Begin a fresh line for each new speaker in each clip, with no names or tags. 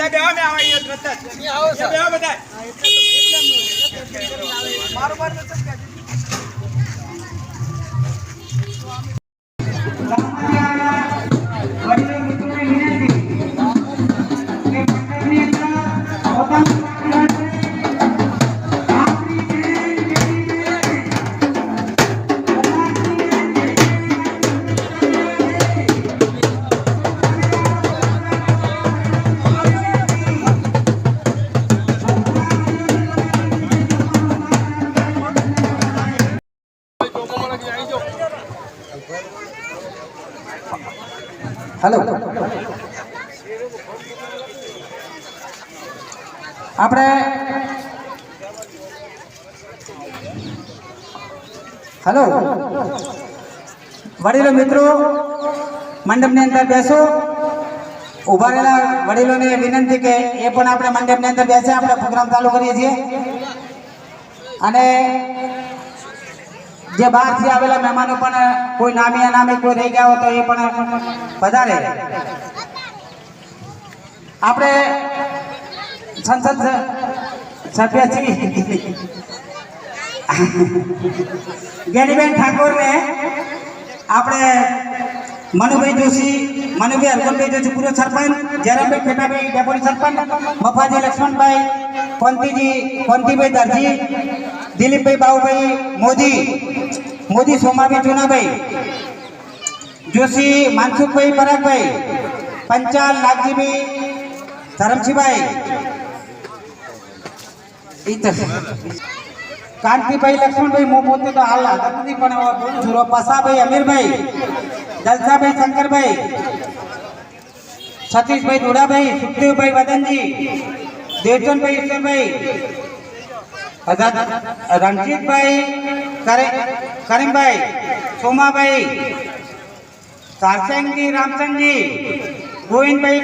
બધા બેહો મે આવા યે રત મે આવો છો બેહો બધા મારો બાર નત કે
हेलो આપણે हेलो वडीलो मित्रों मंडप ने अंदर बेसो उभा रहेला वडीलो ने विनंती के ए पण આપણે મંડપ ને અંદર બેસે આપણે પ્રોગ્રામ ચાલુ કરીએ છીએ અને જે બહાર થી આવેલા મહેમાનો પણ કોઈ નામે અનામે કોઈ રહી ગયા હોય તો એ પણ પધારે આપણે સંસદ સભ્ય શ્રી ज्ञानीबेन ठाकुर ने આપણે મનુભાઈ જોશી મનુભાઈ હરગોનભાઈ જોશી પૂર્વ સરપંચ જયરામભાઈ ખેટાભાઈ ડેપ્યુટી સરપંચ મફાજી લક્ષ્મણભાઈ કોંતીભાઈ દરજી દિલીપભાઈ બાબુભાઈ મોદી સોમાભાઈ જુનાભાઈ જોશી માનસુખભાઈ પરાગભાઈ પંચાલ નાગજીભાઈ ધરમસિંહભાઈ कांतिभाई लक्ष्मणभाई मु पोते तो हाल हाथ नहीं पण बोलू छुरो पसाभाई अमीरभाई जलसाभाई शंकरभाई सतीशभाई दुडाभाई सुखदेवभाई वदनजी देवचंदभाई ईश्वरभाई रणजीतभाई करीमभाई सोमाभाई सारसेंगजी रामचंदजी गोविंदभाई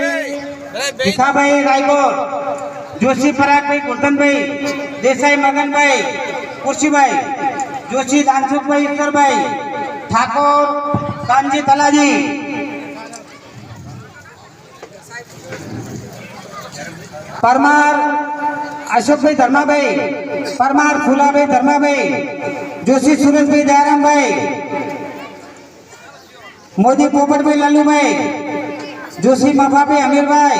भिखाभाई रायगोर जोशी परागभाई गोर्धनभाई देसाई मगनभाई कुर्सीभाई जोशी दानसुखभाई ईश्वरभाई ठाकुर कानजी तलाजी परमार अशोकभाई धर्माभाई परमार फूलाभाई धर्माभाई जोशी सुरेशभाई दयारामभाई मोदी पोपटभाई लालूभाई जोशी मफाभाई अमीरभाई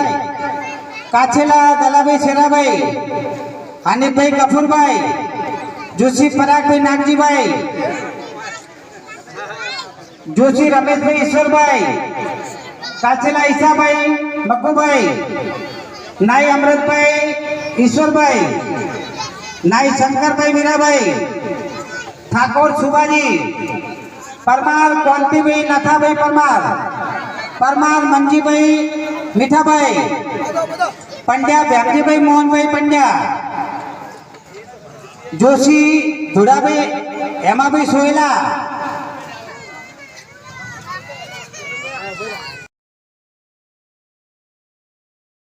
काछेला दलाभाई शेराभाई हानिफभाई गफूरभाई जोशी परागभाई नागजीभाई जोशी रमेशभाई ईश्वरभाई काछेला ईसाभाई मक्कूभाई नाई अमृतभाई ईश्वरभाई नाई शंकरभाई मीराभाई ठाकुर सुभाजी परमार कोंतीभाई नथाभाई परमार मंजीभाई मीठाभाई पंड्या व्यापजीभाई मोहनभाई पंड्या जोशी धुड़ाभाई हेमाभाई सोहेला